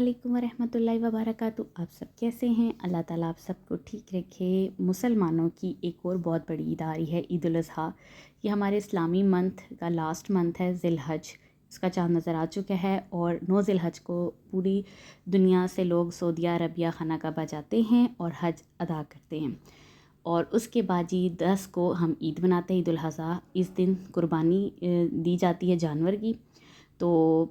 अस्सलामुअलैकुम वरहमतुल्लाहि वबरकातुहू। आप सब कैसे हैं? अल्लाह ताला आप सबको ठीक रखे। मुसलमानों की एक और बहुत बड़ी ईद आ रही है, ईद उल अज़हा। ये हमारे इस्लामी मंथ का लास्ट मंथ है, ज़िलहज। इसका चाँद नज़र आ चुका है और 9 ज़िलहज को पूरी दुनिया से लोग सऊदी अरबिया खाना काबा जाते हैं और हज अदा करते हैं। और उसके बाद जी 10 को हम ईद मनाते हैं, ईद उल अज़हा। इस दिन कुर्बानी दी जाती है जानवर की। तो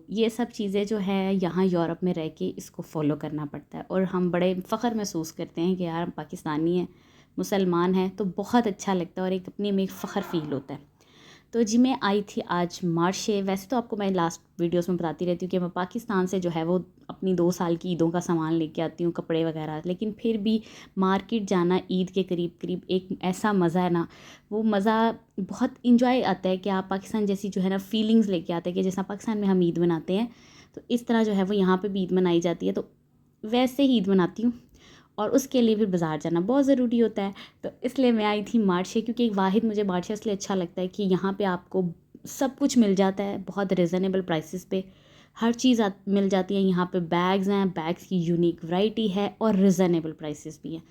ये सब चीज़ें जो है यहाँ यूरोप में रह के इसको फॉलो करना पड़ता है और हम बड़े फ़ख्र महसूस करते हैं कि यार हम पाकिस्तानी हैं, मुसलमान हैं, तो बहुत अच्छा लगता है और एक अपने में एक फ़ख्र फ़ील होता है। तो जी मैं आई थी आज मार्चे। वैसे तो आपको मैं लास्ट वीडियोस में बताती रहती हूँ कि मैं पाकिस्तान से जो है वो अपनी 2 साल की ईदों का सामान लेके आती हूँ, कपड़े वगैरह। लेकिन फिर भी मार्केट जाना ईद के करीब करीब एक ऐसा मज़ा है ना, वो मज़ा बहुत इंजॉय आता है कि आप पाकिस्तान जैसी जो है ना फीलिंग्स लेके आते हैं कि जैसा पाकिस्तान में हम ईद मनाते हैं तो इस तरह जो है वो यहाँ पर भी ईद मनाई जाती है। तो वैसे ही ईद मनाती हूँ और उसके लिए फिर बाज़ार जाना बहुत ज़रूरी होता है। तो इसलिए मैं आई थी मार्चे, क्योंकि एक वाहिद मुझे मार्चे इसलिए अच्छा लगता है कि यहाँ पे आपको सब कुछ मिल जाता है बहुत रिजनेबल प्राइसेस पे। हर चीज़ मिल जाती है यहाँ पे। बैग्स हैं, बैग्स की यूनिक वैरायटी है और रिजनेबल प्राइसेस भी हैं।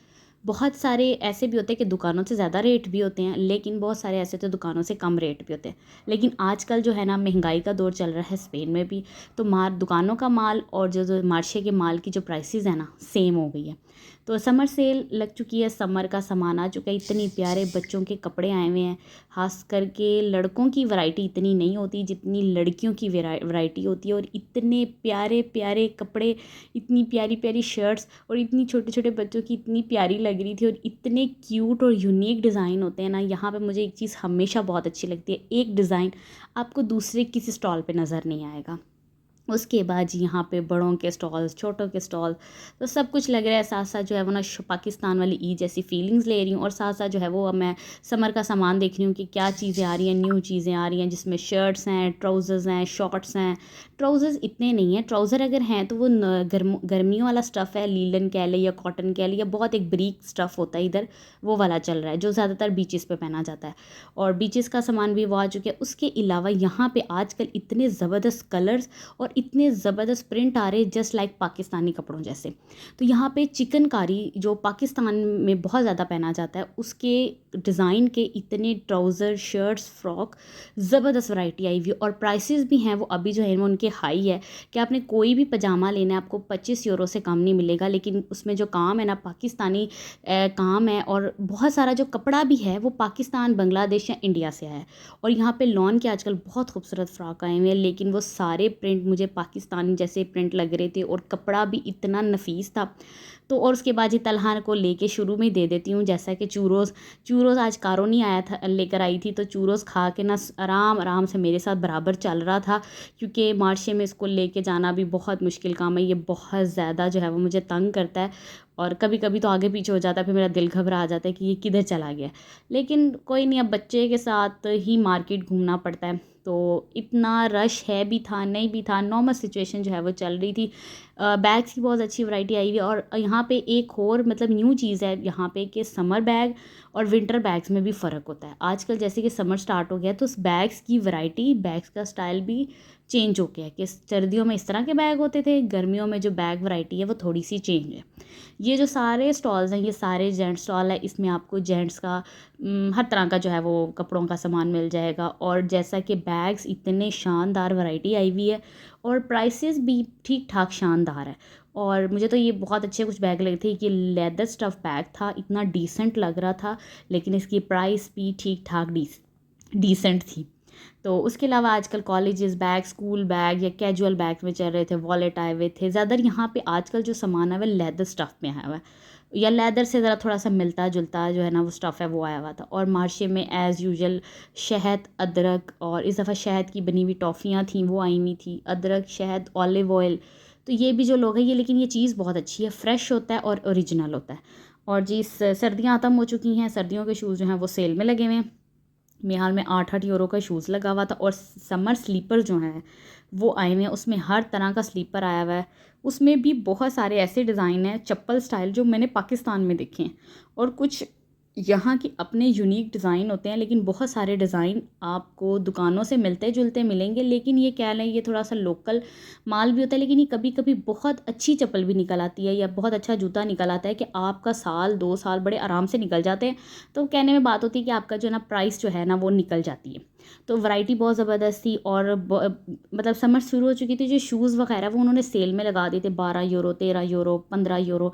बहुत सारे ऐसे भी होते हैं कि दुकानों से ज़्यादा रेट भी होते हैं, लेकिन बहुत सारे ऐसे तो दुकानों से कम रेट भी होते हैं। लेकिन आजकल जो है ना महंगाई का दौर चल रहा है स्पेन में भी, तो दुकानों का माल और जो मार्चे के माल की जो प्राइसेस है ना सेम हो गई है। तो समर सेल लग चुकी है, समर का सामान आ चुका है। इतनी प्यारे बच्चों के कपड़े आए हुए हैं। खास करके लड़कों की वैरायटी इतनी नहीं होती जितनी लड़कियों की वैरायटी होती है। और इतने प्यारे प्यारे कपड़े, इतनी प्यारी प्यारी शर्ट्स, और इतनी छोटे छोटे बच्चों की इतनी प्यारी लग रही थी। और इतने क्यूट और यूनिक डिज़ाइन होते हैं ना यहाँ पे। मुझे एक चीज़ हमेशा बहुत अच्छी लगती है, एक डिज़ाइन आपको दूसरे किसी स्टॉल पे नज़र नहीं आएगा। उसके बाद जी यहाँ पे बड़ों के स्टॉल्स, छोटों के स्टॉल, तो सब कुछ लग रहा है। साथ साथ जो है वो ना पाकिस्तान वाली ईद जैसी फीलिंग्स ले रही हूँ। और साथ साथ जो है वो अब मैं समर का सामान देख रही हूँ कि क्या चीज़ें आ रही हैं, न्यू चीज़ें आ रही हैं, जिसमें शर्ट्स हैं, ट्राउज़र्स हैं, शॉर्ट्स हैं। ट्राउज़र्स इतने नहीं हैं, ट्राउज़र अगर हैं तो वो गर्मियों वाला स्टफ़ है, लीलन कह ले या कॉटन कह ले, या बहुत एक ब्रीक स्टफ़ होता है इधर, वो वाला चल रहा है जो ज़्यादातर बीचेस पे पहना जाता है। और बीचेस का सामान भी वो आ चुके हैं। उसके अलावा यहाँ पे आजकल इतने ज़बरदस्त कलर्स और इतने ज़बरदस्त प्रिंट आ रहे, जस्ट लाइक पाकिस्तानी कपड़ों जैसे। तो यहाँ पे चिकनकारी जो पाकिस्तान में बहुत ज़्यादा पहना जाता है, उसके डिज़ाइन के इतने ट्राउज़र, शर्ट्स, फ्रॉक, ज़बरदस्त वैरायटी आई हुई। और प्राइसेस भी हैं वो अभी जो है वो उनके हाई है कि आपने कोई भी पजामा लेना है आपको 25 यूरो से कम नहीं मिलेगा। लेकिन उसमें जो काम है ना पाकिस्तानी काम है, और बहुत सारा जो कपड़ा भी है वो पाकिस्तान, बांग्लादेश या इंडिया से आया है। और यहाँ पे लॉन के आजकल बहुत खूबसूरत फ्रॉक आए हुए हैं, लेकिन वो सारे प्रिंट मुझे पाकिस्तानी जैसे प्रिंट लग रहे थे और कपड़ा भी इतना नफीस था। तो और उसके बाद ये तलहार को लेके शुरू में दे देती हूँ, जैसा कि चूरोज़ आज कारो नहीं आया था, लेकर आई थी, तो चूरोज़ खा के ना आराम आराम से मेरे साथ बराबर चल रहा था। क्योंकि मार्चे में इसको लेके जाना भी बहुत मुश्किल काम है। ये बहुत ज़्यादा जो है वो मुझे तंग करता है और कभी कभी तो आगे पीछे हो जाता है, फिर मेरा दिल घबरा जाता है कि ये किधर चला गया। लेकिन कोई नहीं, अब बच्चे के साथ ही मार्केट घूमना पड़ता है। तो इतना रश है भी था, नहीं भी था, नॉर्मल सिचुएशन जो है वो चल रही थी। बैग्स की बहुत अच्छी वैरायटी आई हुई है। और यहाँ पे एक और मतलब न्यू चीज़ है यहाँ पे कि समर बैग और विंटर बैग्स में भी फ़र्क होता है। आजकल जैसे कि समर स्टार्ट हो गया तो उस बैग्स की वैरायटी, बैग्स का स्टाइल भी चेंज हो गया है कि सर्दियों में इस तरह के बैग होते थे, गर्मियों में जो बैग वैरायटी है वो थोड़ी सी चेंज है। ये जो सारे स्टॉल्स हैं ये सारे जेंट्स स्टॉल है। इसमें आपको जेंट्स का हर तरह का जो है वो कपड़ों का सामान मिल जाएगा। और जैसा कि बैग्स इतने शानदार वैरायटी आई हुई है और प्राइसेस भी ठीक ठाक शानदार है। और मुझे तो ये बहुत अच्छे कुछ बैग लगे थे कि लेदर स्टफ़ बैग था, इतना डिसेंट लग रहा था, लेकिन इसकी प्राइस भी ठीक ठाक डिसेंट थी। तो उसके अलावा आजकल कॉलेजेस बैग, स्कूल बैग या कैजुअल बैग में चल रहे थे, वॉलेट आए हुए थे। ज़्यादा यहाँ पे आजकल जो सामान है वह लेदर स्टफ़ में आया हुआ है, या लेदर से ज़रा थोड़ा सा मिलता जुलता जो है ना वो स्टफ़ है वो आया हुआ था। और मार्चे में एज़ यूजुअल शहद, अदरक, और इस दफ़ा शहद की बनी हुई टॉफ़ियाँ थी वो आई हुई थी, अदरक, शहद, ऑलिव ऑयल। तो ये भी जो लोग हैं ये, लेकिन ये चीज़ बहुत अच्छी है, फ्रेश होता है और ओरिजिनल होता है। और जी सर्दियाँ ख़त्म हो चुकी हैं, सर्दियों के शूज़ जो हैं वो सेल में लगे हुए हैं। मेरे हाल में 8-8 यूरो का शूज़ लगा हुआ था। और समर स्लीपर जो हैं वो आए हुए हैं, उसमें हर तरह का स्लीपर आया हुआ है। उसमें भी बहुत सारे ऐसे डिज़ाइन हैं चप्पल स्टाइल जो मैंने पाकिस्तान में देखे हैं, और कुछ यहाँ के अपने यूनिक डिज़ाइन होते हैं, लेकिन बहुत सारे डिज़ाइन आपको दुकानों से मिलते जुलते मिलेंगे, लेकिन ये क्या लें, ये थोड़ा सा लोकल माल भी होता है, लेकिन ये कभी कभी बहुत अच्छी चप्पल भी निकल आती है या बहुत अच्छा जूता निकल आता है कि आपका साल 2 साल बड़े आराम से निकल जाते हैं। तो कहने में बात होती है कि आपका जो है ना प्राइस जो है ना वो निकल जाती है। तो वैरायटी बहुत ज़बरदस्त थी, और मतलब समर शुरू हो चुकी थी, जो शूज़ वगैरह वो उन्होंने सेल में लगा दिए थे, 12 यूरो, 13 यूरो, 15 यूरो।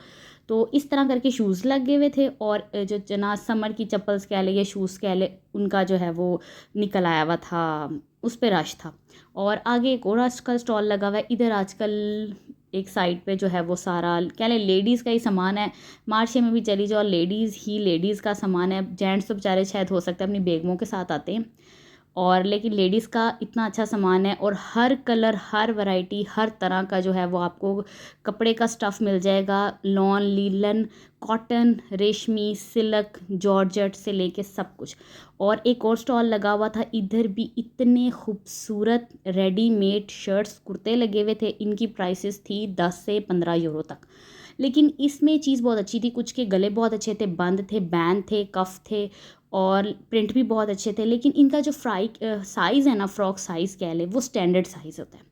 तो इस तरह करके शूज़ लगे हुए थे, और जो जना समर की चप्पल्स कह लें या शूज़ कह लें, उनका जो है वो निकल आया हुआ था, उस पे रश था। और आगे एक और आजकल स्टॉल लगा हुआ है इधर। आजकल एक साइड पे जो है वो सारा कह लें लेडीज़ का ही सामान है। मार्शे में भी चली जाओ, लेडीज़ ही लेडीज़ का सामान है। जेंट्स तो बेचारे शायद हो सकता है अपनी बेगमों के साथ आते हैं, और लेकिन लेडीज़ का इतना अच्छा सामान है, और हर कलर, हर वैरायटी, हर तरह का जो है वो आपको कपड़े का स्टफ़ मिल जाएगा। लॉन, लीलन, कॉटन, रेशमी, सिल्क, जॉर्जेट से लेके सब कुछ। और एक और स्टॉल लगा हुआ था इधर भी, इतने खूबसूरत रेडीमेड शर्ट्स, कुर्ते लगे हुए थे। इनकी प्राइसेस थी 10 से 15 यूरो तक। लेकिन इसमें चीज़ बहुत अच्छी थी, कुछ के गले बहुत अच्छे थे, बंद थे, बैन थे, कफ थे, और प्रिंट भी बहुत अच्छे थे। लेकिन इनका जो साइज़ है ना, फ्रॉक साइज़ कह लें, वो स्टैंडर्ड साइज़ होता है,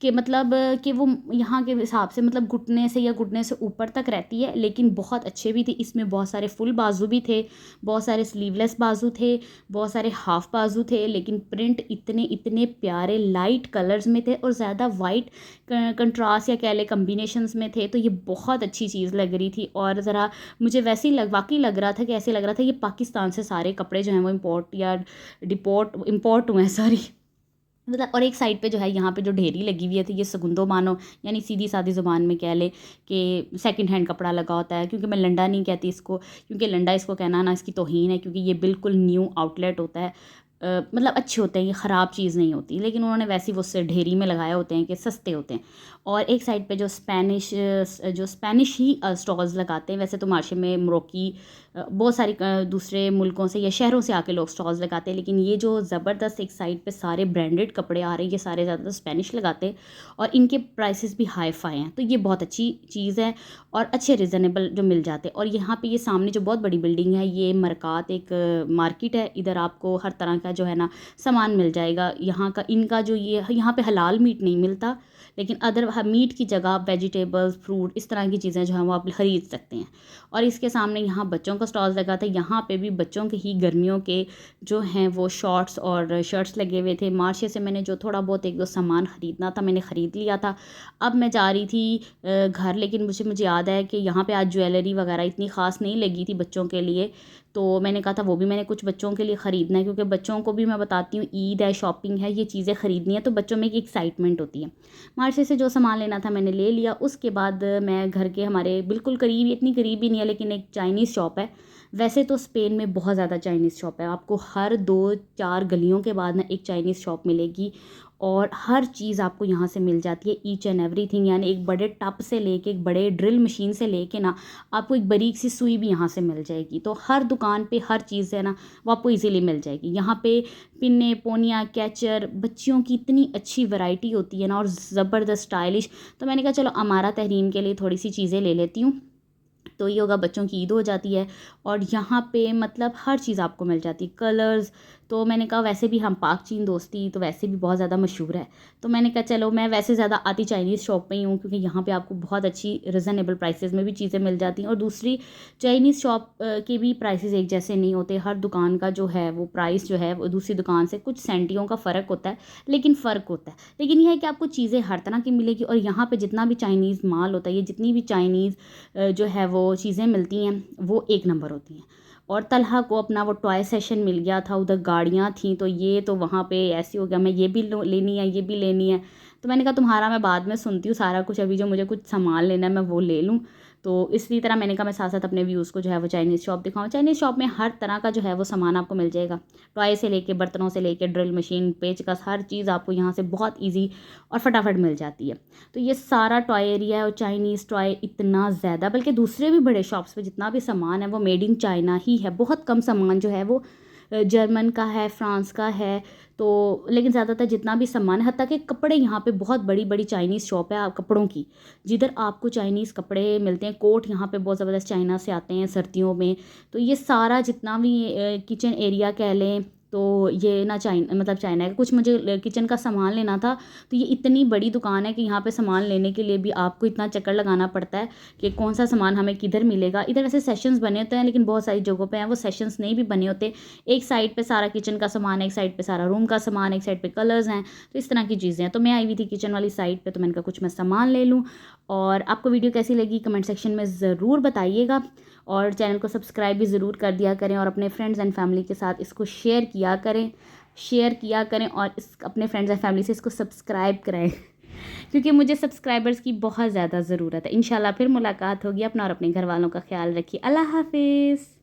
कि मतलब कि वो यहाँ के हिसाब से मतलब घुटने से या घुटने से ऊपर तक रहती है, लेकिन बहुत अच्छे भी थे। इसमें बहुत सारे फुल बाजू भी थे, बहुत सारे स्लीवलेस बाजू थे, बहुत सारे हाफ बाजू थे, लेकिन प्रिंट इतने इतने प्यारे लाइट कलर्स में थे, और ज़्यादा वाइट कंट्रास्ट या कह लें कम्बिनेशंस में थे। तो ये बहुत अच्छी चीज़ लग रही थी, और ज़रा मुझे वैसे ही वाकई लग रहा था कि ऐसे लग रहा था ये पाकिस्तान से सारे कपड़े जो हैं वो इम्पोर्ट हुए हैं, सॉरी। मतलब, और एक साइड पे जो है यहाँ पे जो ढेरी लगी हुई है, तो ये सगुंदो मानो, यानी सीधी सादी ज़ुबान में कह ले कि सेकंड हैंड कपड़ा लगा होता है। क्योंकि मैं लंडा नहीं कहती इसको, क्योंकि लंडा इसको कहना ना इसकी तौहीन है, क्योंकि ये बिल्कुल न्यू आउटलेट होता है। मतलब अच्छे होते हैं, ये ख़राब चीज़ नहीं होती, लेकिन उन्होंने वैसे ही वो उससे ढेरी में लगाए होते हैं कि सस्ते होते हैं। और एक साइड पे जो स्पेनिश ही स्टॉल्स लगाते हैं। वैसे तो मार्शे में मोरक्की बहुत सारी दूसरे मुल्कों से या शहरों से आके लोग स्टॉल्स लगाते हैं, लेकिन ये जो ज़बरदस्त एक साइड पे सारे ब्रांडेड कपड़े आ रहे हैं, ये सारे ज़्यादातर स्पेनिश लगाते हैं, और इनके प्राइसेस भी हाई फाई हैं। तो ये बहुत अच्छी चीज़ है, और अच्छे रिजनेबल जो मिल जाते हैं। और यहाँ पे ये सामने जो बहुत बड़ी बिल्डिंग है, ये मरकात एक मार्केट है। इधर आपको हर तरह का जो है ना सामान मिल जाएगा। यहाँ का इनका जो ये यहाँ पे हलाल मीट नहीं मिलता, लेकिन अदर मीट की जगह वेजिटेबल्स, फ्रूट, इस तरह की चीज़ें जो हैं वो आप ख़रीद सकते हैं। और इसके सामने यहाँ बच्चों का स्टॉल लगा था। यहाँ पे भी बच्चों के ही गर्मियों के जो हैं वो शॉर्ट्स और शर्ट्स लगे हुए थे। मार्शे से मैंने जो थोड़ा बहुत एक दो सामान ख़रीदना था मैंने ख़रीद लिया था। अब मैं जा रही थी घर, लेकिन मुझे याद है कि यहाँ पे आज ज्वेलरी वगैरह इतनी ख़ास नहीं लगी थी बच्चों के लिए, तो मैंने कहा था वो भी मैंने कुछ बच्चों के लिए ख़रीदना है, क्योंकि बच्चों को भी मैं बताती हूँ ईद है, शॉपिंग है, ये चीज़ें ख़रीदनी है, तो बच्चों में एक एक्साइटमेंट होती है। मार्शे से जो सामान लेना था मैंने ले लिया। उसके बाद मैं घर के हमारे बिल्कुल करीब, इतनी करीब भी नहीं है, लेकिन एक चाइनीज़ शॉप है। वैसे तो स्पेन में बहुत ज़्यादा चाइनीज़ शॉप है, आपको हर 2-4 गलियों के बाद ना एक चाइनीज़ शॉप मिलेगी, और हर चीज़ आपको यहाँ से मिल जाती है, ईच एंड एवरीथिंग। यानी एक बड़े टब से लेके, एक बड़े ड्रिल मशीन से लेके ना आपको एक बारीक सी सुई भी यहाँ से मिल जाएगी। तो हर दुकान पे हर चीज़ है ना वो आपको इजीली मिल जाएगी। यहाँ पे पिन्ने, पोनिया, कैचर, बच्चियों की इतनी अच्छी वैरायटी होती है ना, और ज़बरदस्त स्टाइलिश। तो मैंने कहा चलो अमारा तहरीम के लिए थोड़ी सी चीज़ें ले लेती हूँ, तो ये होगा बच्चों की ईद हो जाती है। और यहाँ पे मतलब हर चीज़ आपको मिल जाती है, कलर्स। तो मैंने कहा वैसे भी हम पाक चीन दोस्ती तो वैसे भी बहुत ज़्यादा मशहूर है, तो मैंने कहा चलो मैं वैसे ज़्यादा आती चाइनीज़ शॉप में ही हूँ, क्योंकि यहाँ पे आपको बहुत अच्छी रिजनेबल प्राइसेस में भी चीज़ें मिल जाती हैं। और दूसरी, चाइनीज़ शॉप के भी प्राइसेस एक जैसे नहीं होते। हर दुकान का जो है वो प्राइस जो है वो दूसरी दुकान से कुछ सेंटियों का फ़र्क होता है, लेकिन फ़र्क होता है। लेकिन यह है कि आपको चीज़ें हर तरह की मिलेगी। और यहाँ पर जितना भी चाइनीज़ माल होता है, ये जितनी भी चाइनीज़ जो है वो चीज़ें मिलती हैं वो एक नंबर होती हैं। और तलहा को अपना वो टॉय सेशन मिल गया था, उधर गाड़ियाँ थीं, तो ये तो वहाँ पे ऐसे हो गया मैं ये भी लेनी है, ये भी लेनी है। तो मैंने कहा तुम्हारा मैं बाद में सुनती हूँ सारा कुछ, अभी जो मुझे कुछ सामान लेना है मैं वो ले लूँ। तो इसी तरह मैंने कहा मैं साथ साथ अपने व्यूज़ को जो है वो चाइनीज़ शॉप दिखाऊँ। चाइनीज़ शॉप में हर तरह का जो है वो सामान आपको मिल जाएगा, टॉय से लेके, बर्तनों से लेके, ड्रिल मशीन, पेचकस, हर चीज़ आपको यहाँ से बहुत ईजी और फटाफट मिल जाती है। तो ये सारा टॉय एरिया है, और चाइनीज़ टॉय इतना ज़्यादा, बल्कि दूसरे भी बड़े शॉप्स पे जितना भी सामान है वो मेड इन चाइना ही है। बहुत कम सामान जो है वो जर्मन का है, फ्रांस का है। तो लेकिन ज़्यादातर जितना भी सामान है, हत्ता कि कपड़े यहाँ पे बहुत बड़ी बड़ी चाइनीज़ शॉप है कपड़ों की, जिधर आपको चाइनीज़ कपड़े मिलते हैं। कोट यहाँ पे बहुत ज़बरदस्त चाइना से आते हैं सर्दियों में। तो ये सारा जितना भी किचन एरिया कह लें, तो ये ना मतलब चाइना का कुछ मुझे किचन का सामान लेना था। तो ये इतनी बड़ी दुकान है कि यहाँ पे सामान लेने के लिए भी आपको इतना चक्कर लगाना पड़ता है कि कौन सा सामान हमें किधर मिलेगा। इधर वैसे सेशंस बने होते हैं, लेकिन बहुत सारी जगहों पे हैं वो सेशंस नहीं भी बने होते। एक साइड पे सारा किचन का सामान है, एक साइड पे सारा रूम का सामान, एक साइड पे कलर्स हैं। तो इस तरह की चीज़ें हैं। तो मैं आई हुई थी किचन वाली साइड पे, तो मैंने कहा कुछ मैं सामान ले लूँ। और आपको वीडियो कैसी लगी कमेंट सेक्शन में ज़रूर बताइएगा, और चैनल को सब्सक्राइब भी ज़रूर कर दिया करें, और अपने फ्रेंड्स एंड फैमिली के साथ इसको शेयर किया करें, और इस अपने फ्रेंड्स एंड फैमिली से इसको सब्सक्राइब कराएं क्योंकि मुझे सब्सक्राइबर्स की बहुत ज़्यादा ज़रूरत है। इंशाल्लाह फिर मुलाकात होगी। अपना और अपने घर वालों का ख्याल रखिए। अल्लाह हाफिज़।